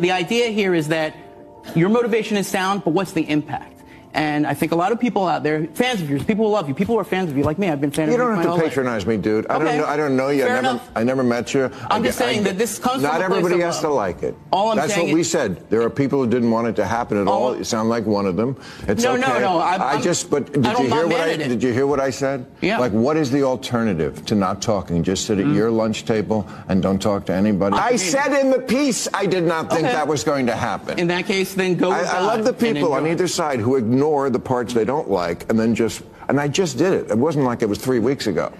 The idea here is that your motivation is sound, but what's the impact? And I think a lot of people out there, fans of yours, people who love you, people who are fans of you, like me, I've been fans of you. You don't have to patronize me, dude. Okay. I don't know you. I never met you. I'm just saying that this comes from not a place everybody of has love. to like it. All I'm That's saying what we said. There are people who didn't want it to happen at all. You sound like one of them. It's no, okay. no. Did you hear what I said? Yeah. Like, what is the alternative to not talking? Just sit at your lunch table and don't talk to anybody. I said in the piece I did not think that was going to happen. In that case, then go with I love the people on enjoy. either side who ignore the parts they don't like and then I just did it. It wasn't like it was 3 weeks ago.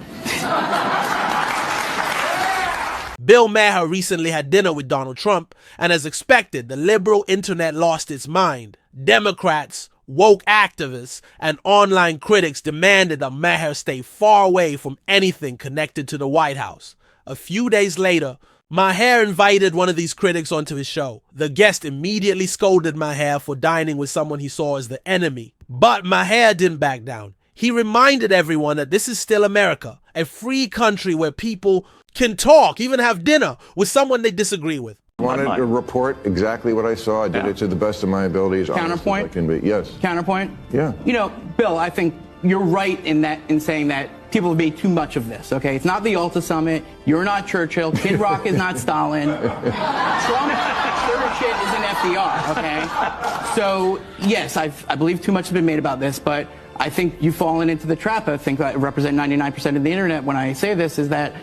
Bill Maher recently had dinner with Donald Trump, and as expected, the liberal internet lost its mind. Democrats, woke activists, and online critics demanded that Maher stay far away from anything connected to the White House. A few days later, Maher invited one of these critics onto his show. The guest immediately scolded Maher for dining with someone he saw as the enemy. But Maher didn't back down. He reminded everyone that this is still America, a free country where people can talk, even have dinner with someone they disagree with. I wanted to report exactly what I saw. I did it to the best of my abilities. Counterpoint? Honest as I can be. Yes. Counterpoint? Yeah. You know, Bill, I think you're right in saying that people have made too much of this, okay? It's not the Alta Summit. You're not Churchill. Kid Rock is not Stalin. Trump third shit isn't FDR, okay? So, yes, I believe too much has been made about this, but I think you've fallen into the trap. I think I represent 99% of the internet when I say this, is that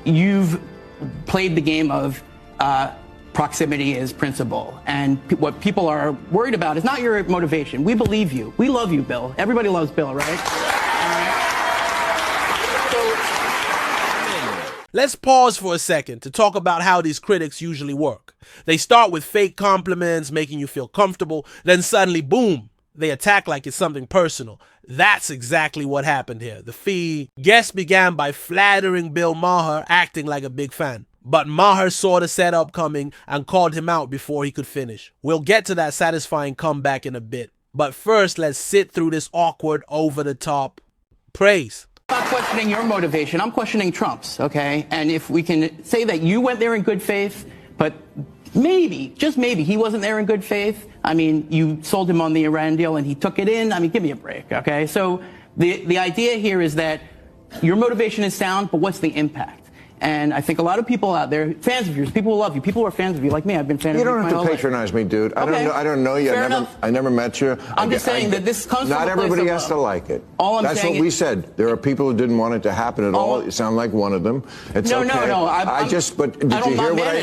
you've played the game of proximity is principle. And what people are worried about is not your motivation. We believe you. We love you, Bill. Everybody loves Bill, right? Let's pause for a second to talk about how these critics usually work. They start with fake compliments, making you feel comfortable, then suddenly, boom, they attack like it's something personal. That's exactly what happened here. The guest began by flattering Bill Maher, acting like a big fan. But Maher saw the setup coming and called him out before he could finish. We'll get to that satisfying comeback in a bit. But first, let's sit through this awkward, over-the-top praise. I'm not questioning your motivation. I'm questioning Trump's, okay? And if we can say that you went there in good faith, but maybe, just maybe, he wasn't there in good faith. I mean, you sold him on the Iran deal and he took it in. I mean, give me a break, okay? So the idea here is that your motivation is sound, but what's the impact? And I think a lot of people out there, fans of yours, people who love you, people who are fans of you, like me, I've been fans of you. You don't have to patronize me, dude. I don't know you. I never met you. I'm just saying that this comes from not a place everybody of has love. to like it. That's what we said. There are people who didn't want it to happen at all. You sound like one of them. It's okay. No.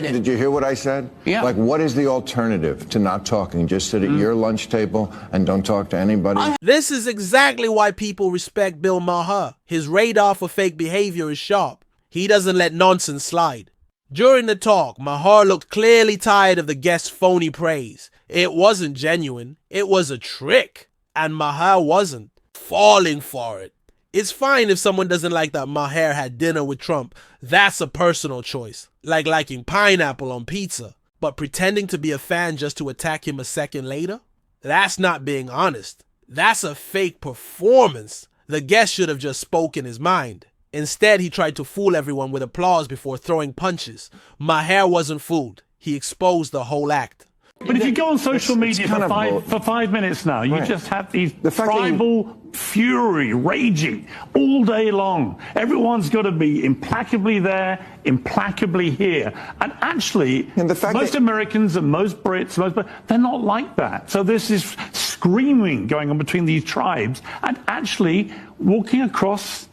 Did you hear what I said? Yeah. Like, what is the alternative to not talking? Just sit at your lunch table and don't talk to anybody. This is exactly why people respect Bill Maher. His radar for fake behavior is sharp. He doesn't let nonsense slide. During the talk, Maher looked clearly tired of the guest's phony praise. It wasn't genuine. It was a trick. And Maher wasn't falling for it. It's fine if someone doesn't like that Maher had dinner with Trump. That's a personal choice. Like liking pineapple on pizza. But pretending to be a fan just to attack him a second later? That's not being honest. That's a fake performance. The guest should have just spoken his mind. Instead, he tried to fool everyone with applause before throwing punches. Maher wasn't fooled. He exposed the whole act. But if you go on social media for 5 minutes now, you just have these tribal fury raging all day long. Everyone's got to be implacably there, implacably here. And actually, most Americans and most Brits, they're not like that. So there's this screaming going on between these tribes and actually walking across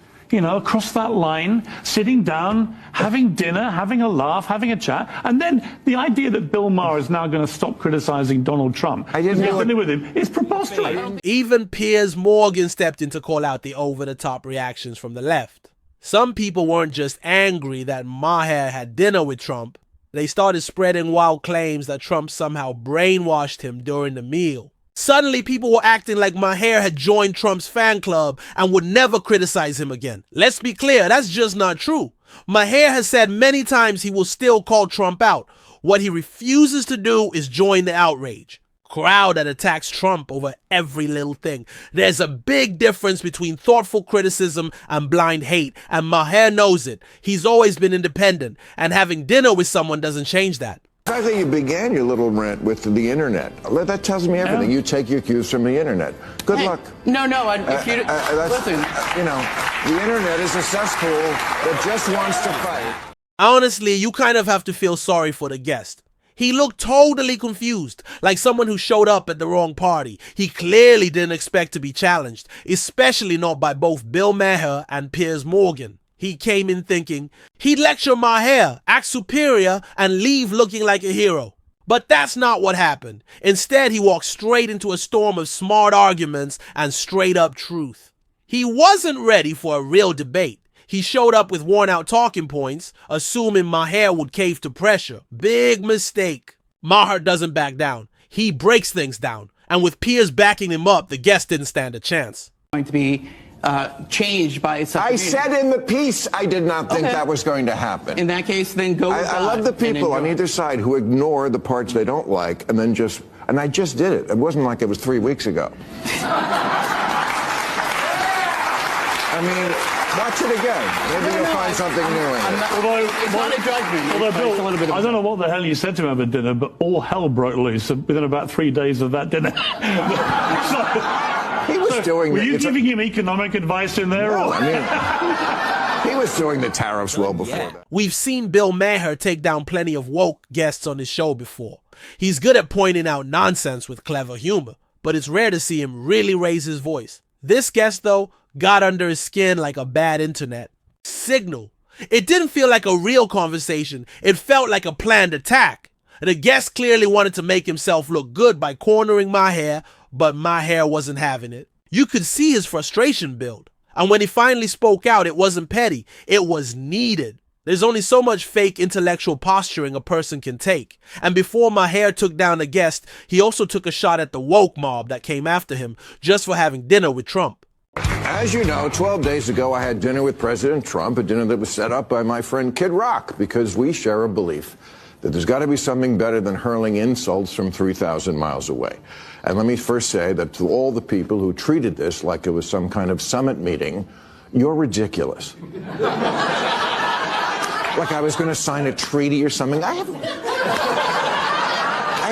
that line, sitting down, having dinner, having a laugh, having a chat. And then the idea that Bill Maher is now going to stop criticizing Donald Trump and get dinner with him is preposterous. Even Piers Morgan stepped in to call out the over-the-top reactions from the left. Some people weren't just angry that Maher had dinner with Trump. They started spreading wild claims that Trump somehow brainwashed him during the meal. Suddenly, people were acting like Maher had joined Trump's fan club and would never criticize him again. Let's be clear, that's just not true. Maher has said many times he will still call Trump out. What he refuses to do is join the outrage. Crowd that attacks Trump over every little thing. There's a big difference between thoughtful criticism and blind hate, and Maher knows it. He's always been independent, and having dinner with someone doesn't change that. The fact that you began your little rant with the internet, that tells me everything. Yeah. You take your cues from the internet. Good luck. No, if you listen. You know, the internet is a cesspool that just wants to fight. Honestly, you kind of have to feel sorry for the guest. He looked totally confused, like someone who showed up at the wrong party. He clearly didn't expect to be challenged, especially not by both Bill Maher and Piers Morgan. He came in thinking he'd lecture Maher, act superior, and leave looking like a hero. But that's not what happened. Instead, he walked straight into a storm of smart arguments and straight up truth. He wasn't ready for a real debate. He showed up with worn-out talking points, assuming Maher would cave to pressure. Big mistake. Maher doesn't back down. He breaks things down. And with Piers backing him up, the guest didn't stand a chance. Going to be changed by such I said in the piece I did not think that was going to happen. In that case, then go with I love the people on either side who ignore the parts they don't like and then and I just did it. It wasn't like it was 3 weeks ago. I mean, watch it again. Maybe you'll find something new in it. It's not a judgment. Although, Bill, I don't know what the hell you said to him over dinner, but all hell broke loose within about 3 days of that dinner. He was doing. Were you giving him economic advice in there? No, I mean, he was doing the tariffs well before that. We've seen Bill Maher take down plenty of woke guests on his show before. He's good at pointing out nonsense with clever humor, but it's rare to see him really raise his voice. This guest, though, got under his skin like a bad internet signal. It didn't feel like a real conversation. It felt like a planned attack. The guest clearly wanted to make himself look good by cornering Maher, but Maher wasn't having it. You could see his frustration build. And when he finally spoke out, it wasn't petty. It was needed. There's only so much fake intellectual posturing a person can take. And before Maher took down the guest, he also took a shot at the woke mob that came after him just for having dinner with Trump. As you know, 12 days ago, I had dinner with President Trump, a dinner that was set up by my friend Kid Rock, because we share a belief that there's got to be something better than hurling insults from 3,000 miles away. And let me first say that to all the people who treated this like it was some kind of summit meeting, you're ridiculous. Like I was going to sign a treaty or something. I have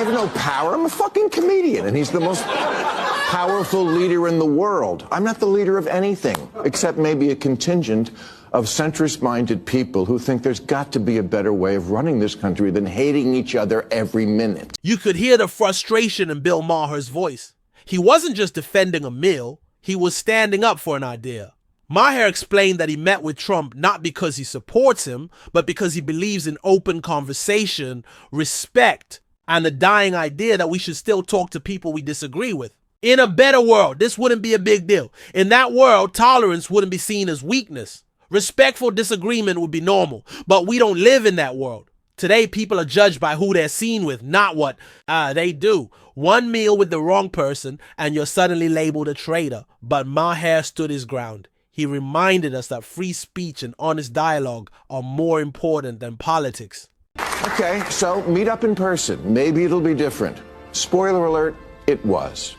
no power. I'm a fucking comedian, and he's the most powerful leader in the world. I'm not the leader of anything, except maybe a contingent of centrist-minded people who think there's got to be a better way of running this country than hating each other every minute. You could hear the frustration in Bill Maher's voice. He wasn't just defending a meal, he was standing up for an idea. Maher explained that he met with Trump not because he supports him, but because he believes in open conversation, respect, and the dying idea that we should still talk to people we disagree with. In a better world, this wouldn't be a big deal. In that world, tolerance wouldn't be seen as weakness. Respectful disagreement would be normal, but we don't live in that world. Today, people are judged by who they're seen with, not what they do. One meal with the wrong person, and you're suddenly labeled a traitor. But Maher stood his ground. He reminded us that free speech and honest dialogue are more important than politics. Okay, so meet up in person. Maybe it'll be different. Spoiler alert, it was.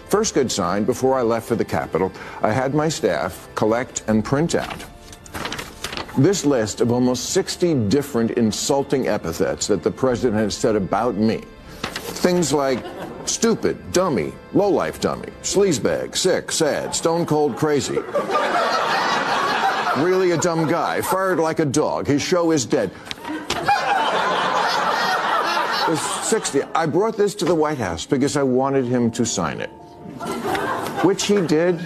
First good sign, before I left for the Capitol, I had my staff collect and print out this list of almost 60 different insulting epithets that the president has said about me. Things like stupid, dummy, lowlife dummy, sleazebag, sick, sad, stone cold crazy. Really a dumb guy, fired like a dog, his show is dead. There's 60. I brought this to the White House because I wanted him to sign it, which he did.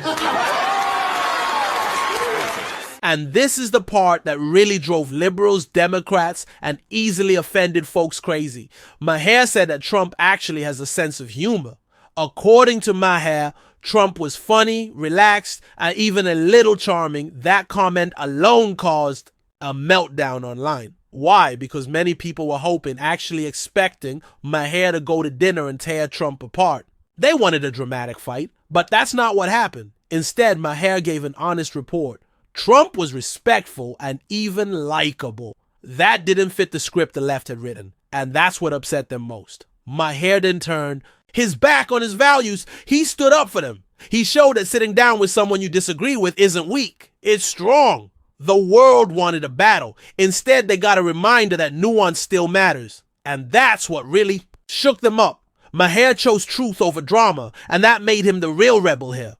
And this is the part that really drove liberals, Democrats, and easily offended folks crazy. Maher said that Trump actually has a sense of humor. According to Maher, Trump was funny, relaxed, and even a little charming. That comment alone caused a meltdown online. Why? Because many people were hoping, actually expecting, Maher to go to dinner and tear Trump apart. They wanted a dramatic fight, but that's not what happened. Instead, Maher gave an honest report. Trump was respectful and even likable. That didn't fit the script the left had written, and that's what upset them most. Maher didn't turn his back on his values. He stood up for them. He showed that sitting down with someone you disagree with isn't weak. It's strong. The world wanted a battle. Instead, they got a reminder that nuance still matters. And that's what really shook them up. Maher chose truth over drama, and that made him the real rebel here.